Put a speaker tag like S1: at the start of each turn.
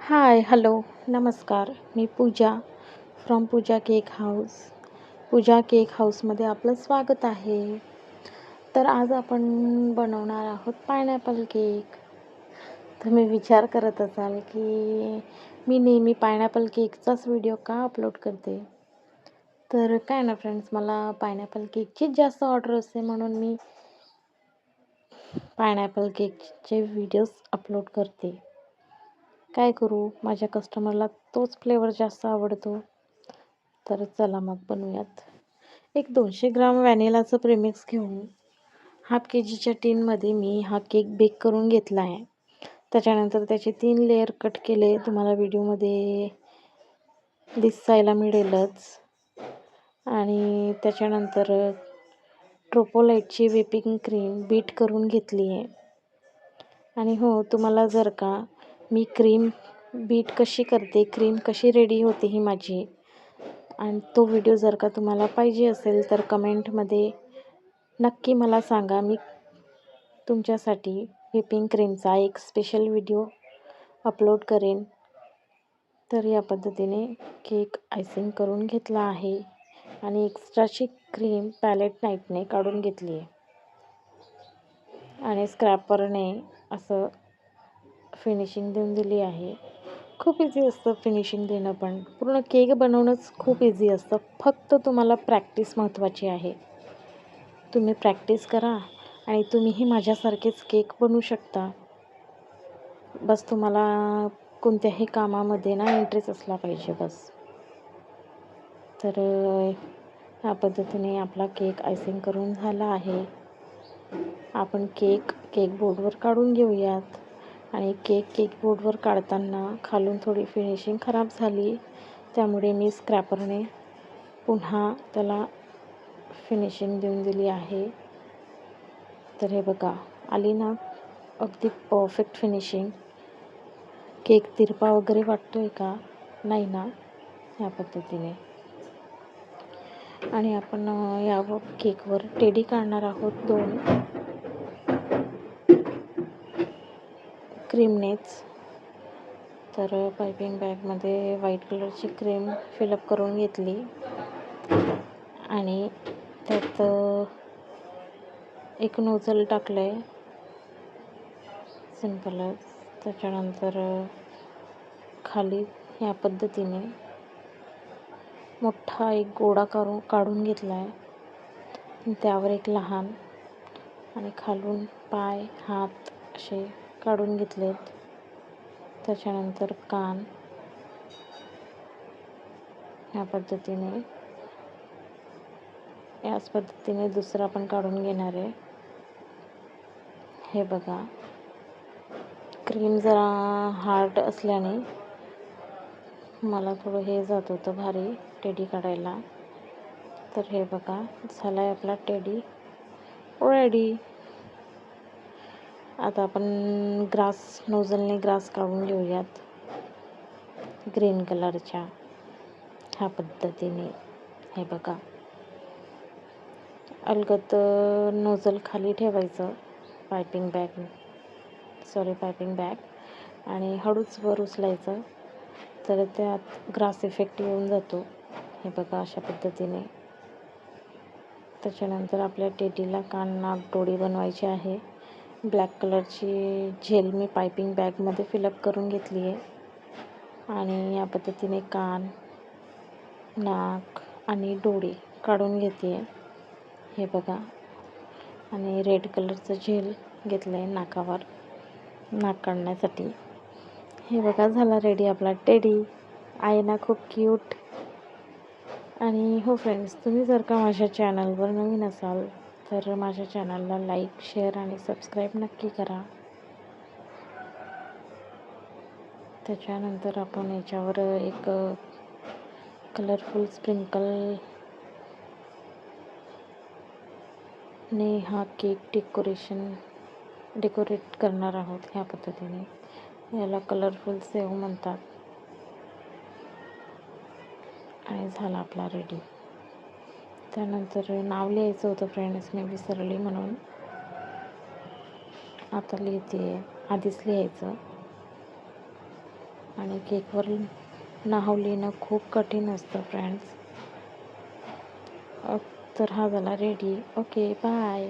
S1: हाय, hello, नमस्कार. मी Pooja from Pooja cake house. Pooja cake हाऊसमध्ये आपलं स्वागत आहे. तर आज आपण बनवणार आहोत पायनॅपल केक. तुम्ही विचार करत असाल की मी नेहमी पायनॅपल केकचाच व्हिडिओ का अपलोड करते. तर काय ना फ्रेंड्स, मला पायनॅपल केकचीच जास्त ऑर्डर असते, म्हणून मी पायनॅपल केकचे व्हिडिओज अपलोड करते. काय करू, माझ्या कस्टमरला तोच फ्लेवर जास्त आवडतो. तर चला मग बनवूयात. एक 200 ग्राम व्हॅनिलाचं प्रेमिक्स घेऊन हाफ KGच्या टीनमध्ये मी हा केक बेक करून घेतला आहे. त्याच्यानंतर त्याचे 3 लेयर कट केले. तुम्हाला व्हिडिओमध्ये दिसायला मिळेलच. आणि त्याच्यानंतर ट्रोपोलाईटची व्हिपिंग क्रीम बीट करून घेतली आहे. आणि हो, तुम्हाला जर का मी क्रीम बीट कशी करते, क्रीम कशी रेडी होते ही माझी, आणि तो व्हिडिओ जर का तुम्हाला पाहिजे असेल तर कमेंटमध्ये नक्की मला सांगा. मी तुमच्यासाठी व्हिपिंग क्रीमचा एक स्पेशल व्हिडिओ अपलोड करेन. तर या पद्धतीने केक आयसिंग करून घेतला आहे आणि एक्स्ट्राची क्रीम पॅलेट नाईफने काढून घेतली आहे आणि स्क्रॅपरने असं फिनिशिंग देऊन दिली आहे. खूप इझी असतं फिनिशिंग देणं, पण पूर्ण केक बनवणंच खूप इझी असतं. फक्त तुम्हाला प्रॅक्टिस महत्त्वाची आहे. तुम्ही प्रॅक्टिस करा आणि तुम्हीही माझ्यासारखेच केक बनवू शकता. बस तुम्हाला कोणत्याही कामामध्ये ना इंटरेस्ट असला पाहिजे बस. तर ह्या पद्धतीने आपला केक आयसिंग करून झाला आहे. आपण केक बोर्डवर काढून घेऊयात. आणि केक बोर्डवर काढताना खालून थोडी फिनिशिंग खराब झाली, त्यामुळे मी स्क्रॅपरने पुन्हा त्याला फिनिशिंग देऊन दिली आहे. तर हे बघा, आली ना अगदी परफेक्ट फिनिशिंग. केक तिरपा वगैरे वाटतोय का? नाही ना. ह्या पद्धतीने. आणि आपण या केकवर टेडी काढणार आहोत 2 क्रीमनेच. तर पायपिंग बॅगमध्ये व्हाईट कलरची क्रीम फिलअप करून घेतली आणि त्यात एक नोझल टाकलं आहे सिंपलच. त्याच्यानंतर खाली ह्या पद्धतीने मोठा एक गोळा काढून घेतला आहे. त्यावर एक लहान आणि खालून पाय, हात असे काढून घेतलेत. त्याच्यानंतर कान ह्या पद्धतीने, याच पद्धतीने दुसरा पण काढून घेणार आहे. हे बघा, क्रीम जरा हार्ड असल्याने मला थोडं हे जात होतं भारी टेडी काढायला. तर हे बघा, झाला आहे आपला टेडी रेडी. आता आपण नोझलने ग्रास काढून घेऊयात ग्रीन कलरच्या. ह्या पद्धतीने हे बघा, अलगद नोझल खाली ठेवायचं पायपिंग बॅग आणि हळूच वर उचलायचं, तर त्यात ग्रास इफेक्ट येऊन जातो. हे बघा, अशा पद्धतीने. त्याच्यानंतर आपल्या टेडीला कान, नाक, डोळे बनवायचे आहे. ब्लॅक कलरची जेल मी पायपिंग बॅगमध्ये फिलअप करून घेतली आहे आणि या पद्धतीने कान, नाक आणि डोळे काढून घेते आहे. हे बघा, आणि रेड कलरचं जेल घेतलं आहे नाकावर, नाक काढण्यासाठी. हे बघा, झाला रेडी आपला टेडी. आहे ना खूप क्यूट. आणि हो फ्रेंड्स, तुम्ही जर का माझ्या चॅनलवर नवीन असाल तर माझ्या चॅनलला लाईक, शेअर आणि सबस्क्राईब नक्की करा. त्याच्यानंतर आपण याच्यावर एक कलरफुल स्प्रिंकलने हा केक डेकोरेट करणार आहोत. ह्या पद्धतीने, याला कलरफुल सेव म्हणतात. आणि झाला आपला रेडी. त्यानंतर नाव लिहायचं होतं फ्रेंड्स, मी विसरली म्हणून आता लिहिते. आधीच लिहायचं. आणि केकवर नाव लिहिणं खूप कठीण असतं फ्रेंड्स. तर हा झाला रेडी. Okay bye.